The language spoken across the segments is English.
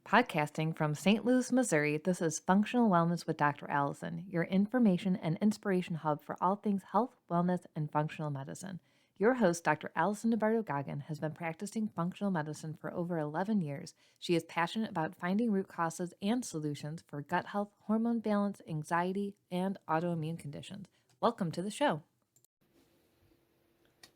Podcasting from St. Louis, Missouri, this is Functional Wellness with Dr. Allison, your information and inspiration hub for all things health, wellness, and functional medicine. Your host, Dr. Alison DiBarto Goggin, has been practicing functional medicine for over 11 years. She is passionate about finding root causes and solutions for gut health, hormone balance, anxiety, and autoimmune conditions. Welcome to the show.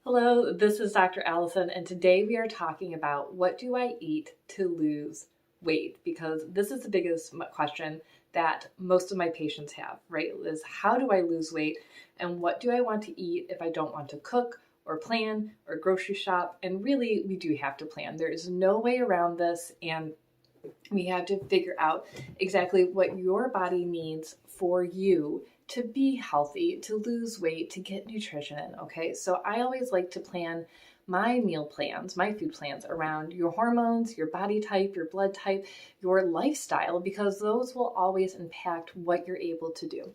Hello, this is Dr. Allison, and today we are talking about what do I eat to lose weight, because this is the biggest question that most of my patients have, right? Is how do I lose weight and what do I want to eat if I don't want to cook or plan or grocery shop? And really, we do have to plan. There is no way around this, and we have to figure out exactly what your body needs for you to be healthy, to lose weight, to get nutrition in, okay? So I always like to plan my meal plans, my food plans around your hormones, your body type, your blood type, your lifestyle, because those will always impact what you're able to do.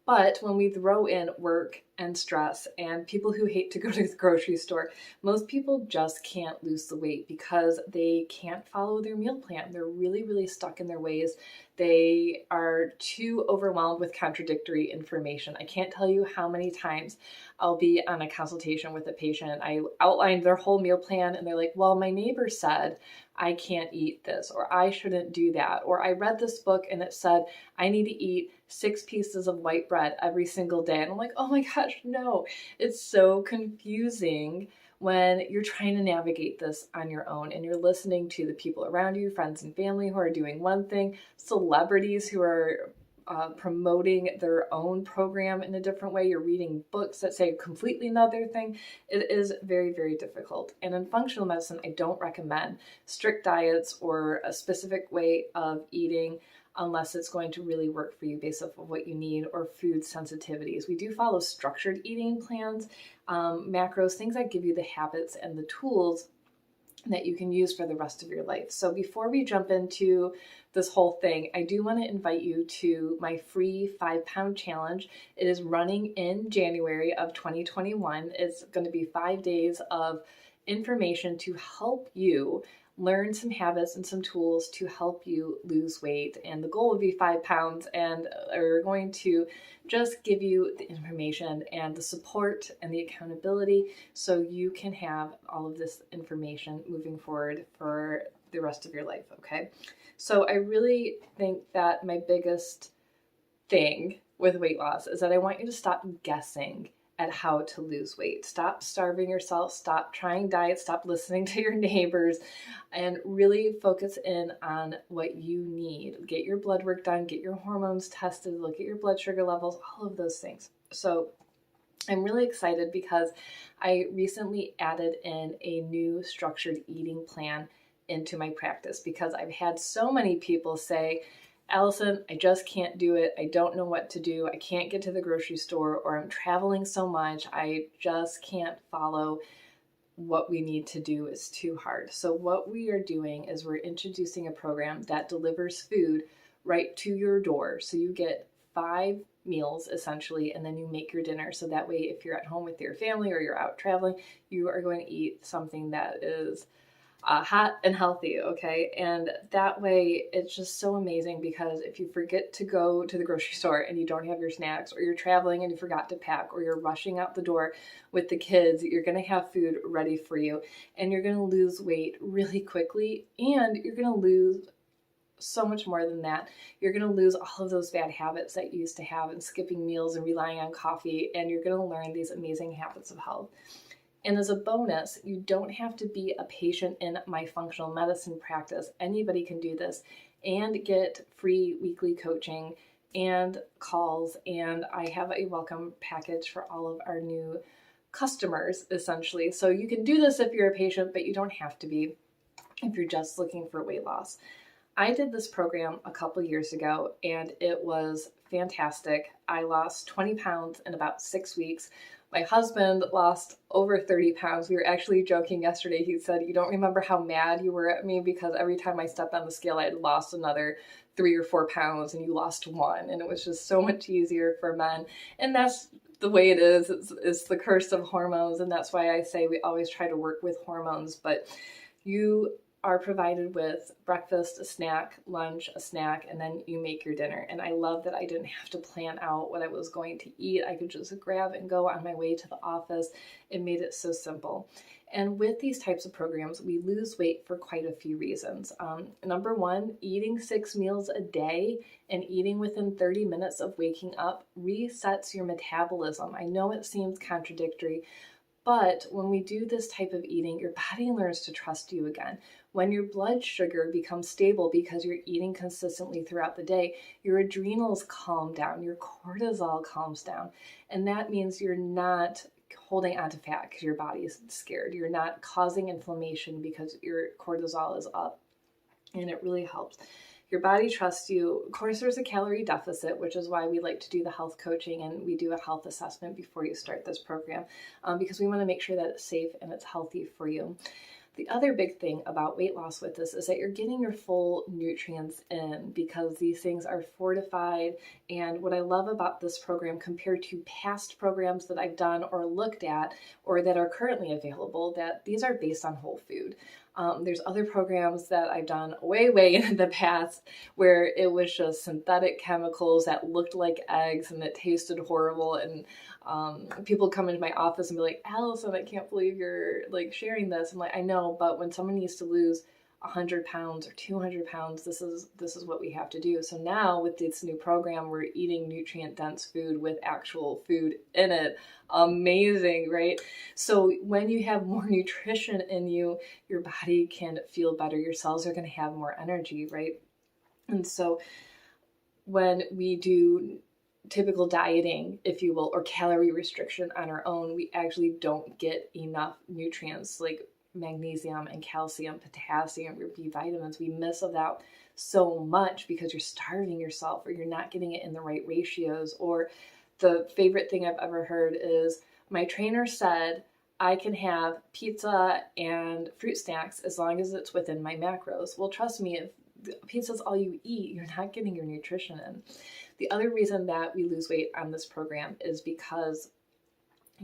But when we throw in work and stress and people who hate to go to the grocery store, most people just can't lose the weight because they can't follow their meal plan. They're really, really stuck in their ways. They are too overwhelmed with contradictory information. I can't tell you how many times I'll be on a consultation with a patient. I outlined their whole meal plan and they're like, well, my neighbor said I can't eat this, or I shouldn't do that, or I read this book and it said I need to eat 6 pieces of white bread every single day. And I'm like, oh my gosh, no. It's so confusing when you're trying to navigate this on your own and you're listening to the people around you, friends and family who are doing one thing, celebrities who are promoting their own program in a different way. You're reading books that say completely another thing. It is very, very difficult. And in functional medicine, I don't recommend strict diets or a specific way of eating unless it's going to really work for you based off of what you need, or food sensitivities. We do follow structured eating plans, macros, things that give you the habits and the tools that you can use for the rest of your life. So before we jump into this whole thing, I do want to invite you to my free 5-pound challenge. It is running in January of 2021. It's going to be 5 days of information to help you learn some habits and some tools to help you lose weight. And the goal would be 5 pounds, and we're going to just give you the information and the support and the accountability so you can have all of this information moving forward for the rest of your life, okay? So I really think that my biggest thing with weight loss is that I want you to stop guessing at how to lose weight. Stop starving yourself, stop trying diets, stop listening to your neighbors, and really focus in on what you need. Get your blood work done, get your hormones tested, look at your blood sugar levels, all of those things. So I'm really excited because I recently added in a new structured eating plan into my practice because I've had so many people say, Allison, I just can't do it. I don't know what to do. I can't get to the grocery store, or I'm traveling so much. I just can't follow what we need to do. It's too hard. So what we are doing is we're introducing a program that delivers food right to your door. So you get 5 meals essentially, and then you make your dinner. So that way, if you're at home with your family or you're out traveling, you are going to eat something that is hot and healthy, okay? And that way, it's just so amazing because if you forget to go to the grocery store and you don't have your snacks, or you're traveling and you forgot to pack, or you're rushing out the door with the kids, you're gonna have food ready for you, and you're gonna lose weight really quickly, and you're gonna lose so much more than that. You're going to lose all of those bad habits that you used to have, and skipping meals and relying on coffee, and you're going to learn these amazing habits of health. And as a bonus, you don't have to be a patient in my functional medicine practice. Anybody can do this and get free weekly coaching and calls. And I have a welcome package for all of our new customers, essentially. So you can do this if you're a patient, but you don't have to be if you're just looking for weight loss. I did this program a couple years ago and it was fantastic. I lost 20 pounds in about 6 weeks. My husband lost over 30 pounds. We were actually joking yesterday. He said, you don't remember how mad you were at me because every time I stepped on the scale, I had lost another 3 or 4 pounds and you lost 1. And it was just so much easier for men. And that's the way it is. It's the curse of hormones. And that's why I say we always try to work with hormones. But you are provided with breakfast, a snack, lunch, a snack, and then you make your dinner. And I love that I didn't have to plan out what I was going to eat. I could just grab and go on my way to the office. It made it so simple. And with these types of programs, we lose weight for quite a few reasons. Number one, eating 6 meals a day and eating within 30 minutes of waking up resets your metabolism. I know it seems contradictory, but when we do this type of eating, your body learns to trust you again. When your blood sugar becomes stable because you're eating consistently throughout the day, your adrenals calm down, your cortisol calms down. And that means you're not holding onto fat because your body is scared. You're not causing inflammation because your cortisol is up. And it really helps. Your body trusts you. Of course, there's a calorie deficit, which is why we like to do the health coaching and we do a health assessment before you start this program, because we want to make sure that it's safe and it's healthy for you. The other big thing about weight loss with this is that you're getting your full nutrients in because these things are fortified. And what I love about this program compared to past programs that I've done or looked at or that are currently available, that these are based on whole food. There's other programs that I've done way in the past where it was just synthetic chemicals that looked like eggs and it tasted horrible. And people come into my office and be like, Alison, I can't believe you're like sharing this. I'm like, I know, but when someone needs to lose 100 pounds or 200 pounds, this is what we have to do. So now with this new program, we're eating nutrient dense food with actual food in it. Amazing, right? So when you have more nutrition in you, your body can feel better. Your cells are going to have more energy, right? And so when we do typical dieting, if you will, or calorie restriction on our own, we actually don't get enough nutrients like magnesium and calcium, potassium, your B vitamins. We miss out so much because you're starving yourself or you're not getting it in the right ratios. Or the favorite thing I've ever heard is my trainer said I can have pizza and fruit snacks as long as it's within my macros. Well, trust me, if pizza's all you eat, you're not getting your nutrition in. The other reason that we lose weight on this program is because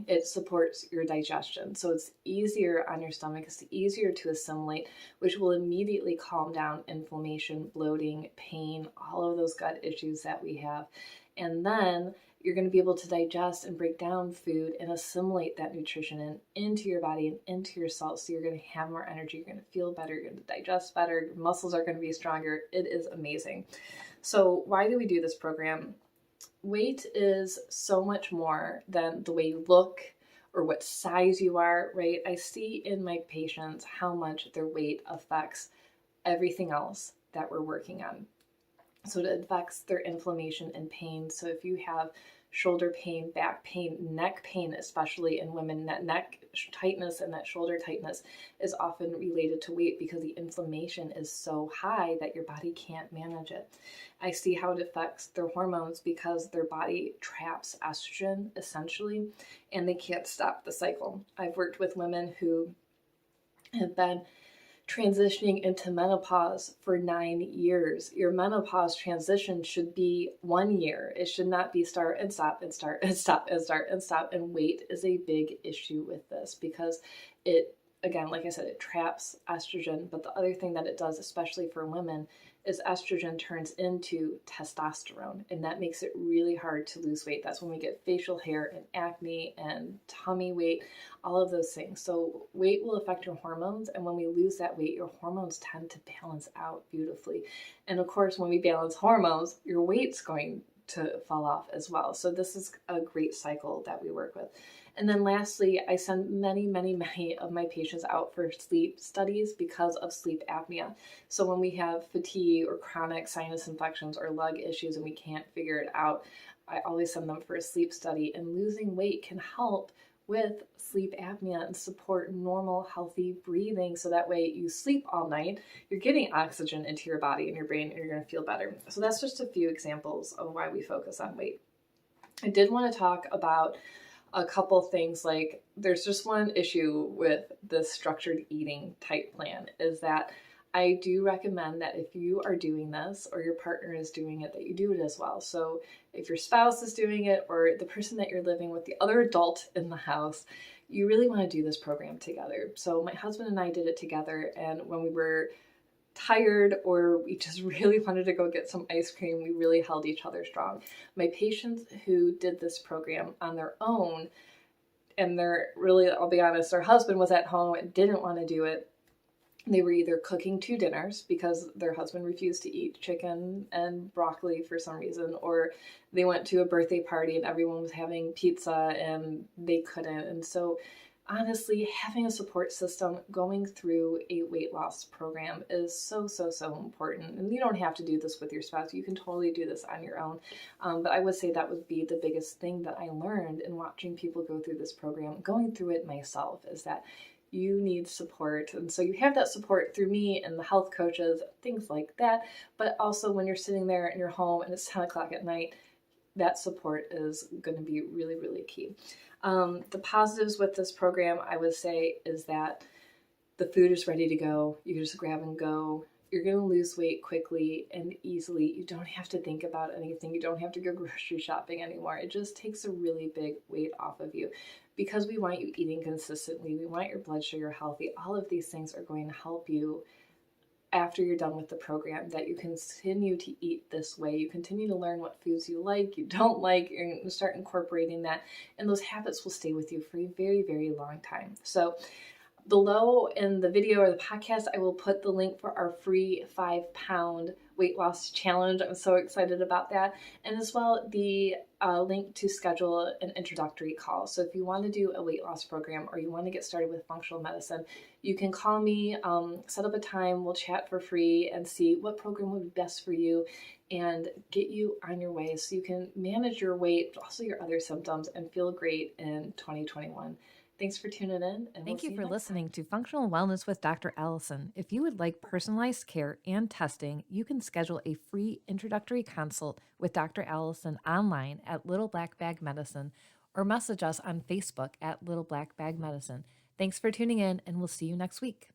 it supports your digestion. So it's easier on your stomach, it's easier to assimilate, which will immediately calm down inflammation, bloating, pain, all of those gut issues that we have. And then you're going to be able to digest and break down food and assimilate that nutrition into your body and into your cells. So you're going to have more energy, you're going to feel better, you're going to digest better, your muscles are going to be stronger. It is amazing. So why do we do this program? Weight is so much more than the way you look or what size you are, right? I see in my patients how much their weight affects everything else that we're working on. So it affects their inflammation and pain. So if you have shoulder pain, back pain, neck pain, especially in women, that neck tightness and that shoulder tightness is often related to weight because the inflammation is so high that your body can't manage it. I see how it affects their hormones because their body traps estrogen essentially, and they can't stop the cycle. I've worked with women who have been transitioning into menopause for 9 years. Your menopause transition should be 1 year. It should not be start and stop and start and stop and start and stop. And weight is a big issue with this because it, again, like I said, it traps estrogen. But the other thing that it does, especially for women, is estrogen turns into testosterone, and that makes it really hard to lose weight. That's when we get facial hair and acne and tummy weight, all of those things. So weight will affect your hormones, and when we lose that weight, your hormones tend to balance out beautifully. And of course, when we balance hormones, your weight's going to fall off as well. So this is a great cycle that we work with. And then lastly, I send many of my patients out for sleep studies because of sleep apnea. So when we have fatigue or chronic sinus infections or lung issues and we can't figure it out, I always send them for a sleep study. And losing weight can help with sleep apnea and support normal, healthy breathing. So that way you sleep all night, you're getting oxygen into your body and your brain, and you're going to feel better. So that's just a few examples of why we focus on weight. I did want to talk about a couple things. Like, there's just one issue with the structured eating type plan is that I do recommend that if you are doing this or your partner is doing it, that you do it as well. So if your spouse is doing it or the person that you're living with, the other adult in the house, you really want to do this program together. So my husband and I did it together, and when we were tired or we just really wanted to go get some ice cream, we really held each other strong. My patients who did this program on their own, and they're really, I'll be honest, their husband was at home and didn't want to do it. They were either cooking 2 dinners because their husband refused to eat chicken and broccoli for some reason, or they went to a birthday party and everyone was having pizza and they couldn't. And so honestly, having a support system going through a weight loss program is so, so, so important. And you don't have to do this with your spouse. You can totally do this on your own. But I would say that would be the biggest thing that I learned in watching people go through this program, going through it myself, is that you need support. And so you have that support through me and the health coaches, things like that. But also when you're sitting there in your home and it's 10 o'clock at night, that support is going to be really, really key. The positives with this program, I would say, is that the food is ready to go. You can just grab and go. You're going to lose weight quickly and easily. You don't have to think about anything. You don't have to go grocery shopping anymore. It just takes a really big weight off of you, because we want you eating consistently. We want your blood sugar healthy. All of these things are going to help you after you're done with the program, that you continue to eat this way. You continue to learn what foods you like, you don't like, you're going to start incorporating that, and those habits will stay with you for a very, very long time. So below in the video or the podcast, I will put the link for our free 5-pound weight loss challenge. I'm so excited about that. And as well, the link to schedule an introductory call. So if you want to do a weight loss program or you want to get started with functional medicine, you can call me, set up a time, we'll chat for free and see what program would be best for you and get you on your way so you can manage your weight, but also your other symptoms, and feel great in 2021. Thanks for tuning in. And Thank you for listening to Functional Wellness with Dr. Allison. If you would like personalized care and testing, you can schedule a free introductory consult with Dr. Allison online at Little Black Bag Medicine, or message us on Facebook at Little Black Bag Medicine. Thanks for tuning in, and we'll see you next week.